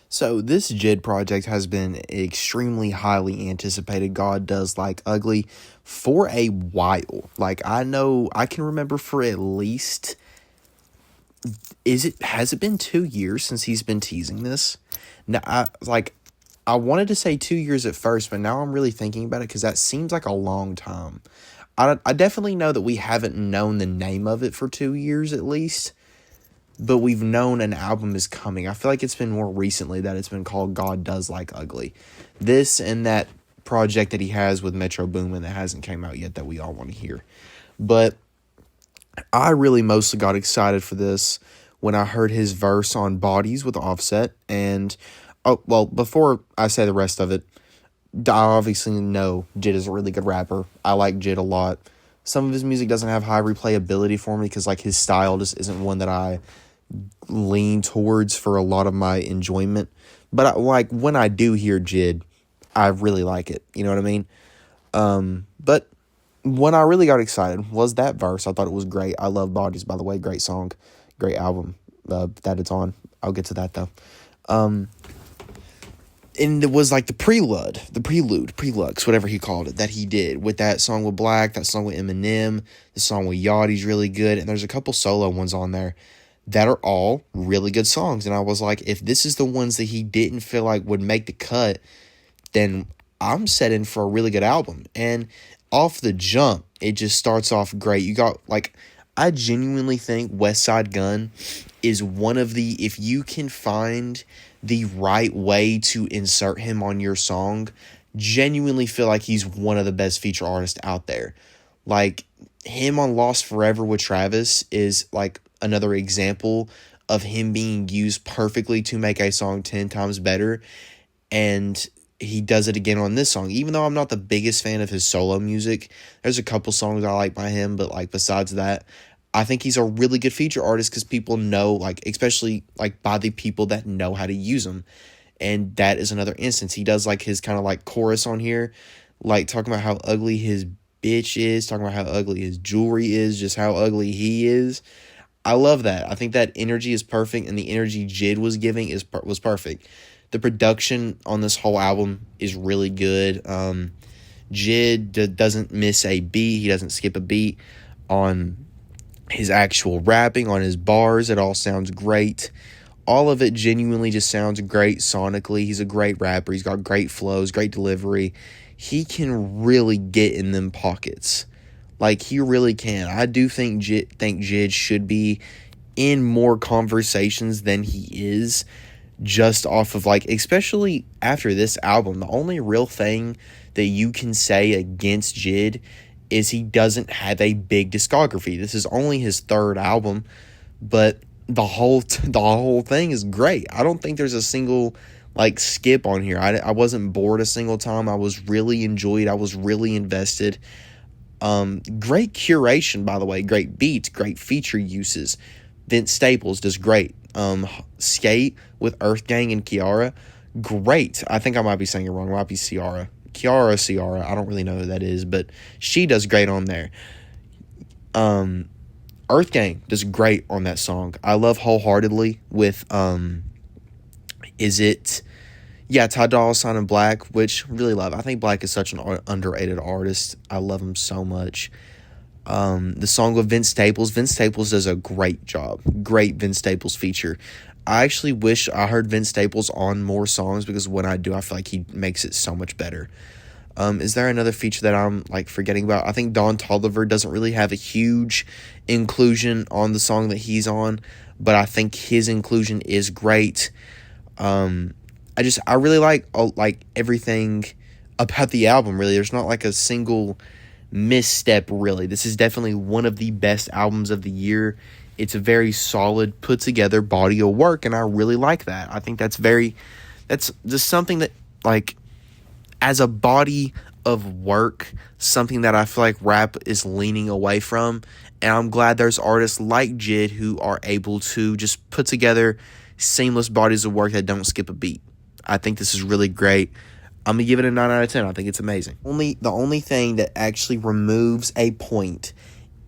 So this JID project has been extremely highly anticipated. God Does Like Ugly for a while. Like I know I can remember for at least has it been 2 years since he's been teasing this? Now I wanted to say 2 years at first, but now I'm really thinking about it because that seems like a long time. I definitely know that we haven't known the name of it for 2 years at least, but we've known an album is coming. I feel like it's been more recently that it's been called God Does Like Ugly. This and that project that he has with Metro Boomin that hasn't came out yet that we all want to hear. But I really mostly got excited for this when I heard his verse on Bodies with Offset. And, oh, well, before I say the rest of it, I obviously know JID is a really good rapper. I like JID a lot. Some of his music doesn't have high replayability for me because, like, his style just isn't one that I lean towards for a lot of my enjoyment. But like when I do hear JID, I really like it. You know what I mean? But when I really got excited was that verse. I thought it was great. I love Bodies, by the way. Great song, great album that it's on. I'll get to that though. And it was like the prelude, prelux, whatever he called it, that he did with that song with Black, that song with Eminem, the song with Yachty's really good, and there's a couple solo ones on there that are all really good songs. And I was like, if this is the ones that he didn't feel like would make the cut, then I'm set in for a really good album. And off the jump, it just starts off great. You got, like, I genuinely think West Side Gun is one of the, if you can find the right way to insert him on your song, genuinely feel like he's one of the best feature artists out there. Like, him on Lost Forever with Travis is, like, another example of him being used perfectly to make a song 10 times better. And he does it again on this song. Even though I'm not the biggest fan of his solo music, there's a couple songs I like by him, but like besides that, I think he's a really good feature artist because people know, like, especially like by the people that know how to use him. And that is another instance. He does like his kind of like chorus on here, like talking about how ugly his bitch is, talking about how ugly his jewelry is, just how ugly he is. I love that. I think that energy is perfect, and the energy JID was giving was perfect. The production on this whole album is really good. JID doesn't miss a beat. He doesn't skip a beat on his actual rapping, on his bars. It all sounds great. All of it genuinely just sounds great sonically. He's a great rapper. He's got great flows, great delivery. He can really get in them pockets. Like, he really can. I do think JID should be in more conversations than he is, just off of, like, especially after this album. The only real thing that you can say against JID is he doesn't have a big discography. This is only his third album, but the whole thing is great. I don't think there's a single, like, skip on here. I wasn't bored a single time. I was really enjoyed. I was really invested. Great curation, by the way. Great beats, great feature uses. Vince Staples does great. Skate with Earth Gang and Kiara, great. I think I might be saying it wrong. It might be Ciara. Ciara. I don't really know who that is, but she does great on there. Earth Gang does great on that song. I love Wholeheartedly with Ty Dolla $ign and Black, which really love. I think Black is such an underrated artist. I love him so much. The song with Vince Staples does a great job. Great Vince Staples feature. I actually wish I heard Vince Staples on more songs, because when I do, I feel like he makes it so much better. Is there another feature that I'm, like, forgetting about? I think Don Toliver doesn't really have a huge inclusion on the song that he's on, but I think his inclusion is great. I really like everything about the album, really. There's not like a single misstep, really. This is definitely one of the best albums of the year. It's a very solid, put together body of work, and I really like that. I think that's just something that, like, as a body of work, something that I feel like rap is leaning away from, and I'm glad there's artists like JID who are able to just put together seamless bodies of work that don't skip a beat. I think this is really great. I'm going to give it a 9 out of 10. I think it's amazing. The only thing that actually removes a point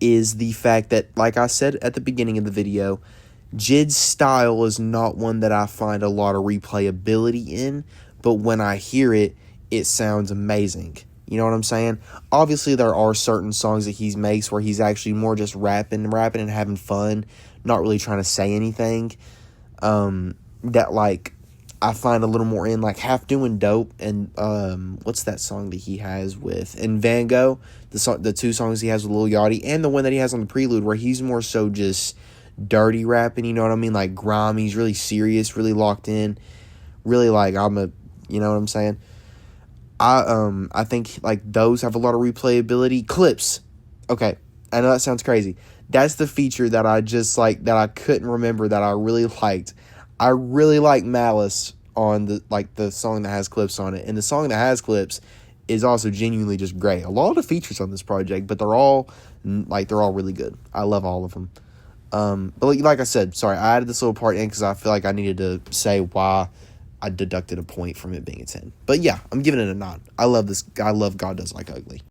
is the fact that, like I said at the beginning of the video, JID's style is not one that I find a lot of replayability in, but when I hear it, it sounds amazing. You know what I'm saying? Obviously, there are certain songs that he makes where he's actually more just rapping and having fun, not really trying to say anything. That, like, I find a little more in, like Half Doing Dope and what's that song that he has with and Van Gogh, the two songs he has with Lil Yachty, and the one that he has on the Prelude where he's more so just dirty rapping, you know what I mean? Like grimy, he's really serious, really locked in, really like you know what I'm saying? I think like those have a lot of replayability. Clips. Okay, I know that sounds crazy. That's the feature that I just like that I couldn't remember that I really liked. I really like Malice on the song that has clips on it, and the song that has clips is also genuinely just great. A lot of features on this project, but they're all really good. I love all of them. But like I said, sorry, I added this little part in because I feel like I needed to say why I deducted a point from it being a 10. But yeah, I'm giving it a 9. I love this. I love God Does Like Ugly.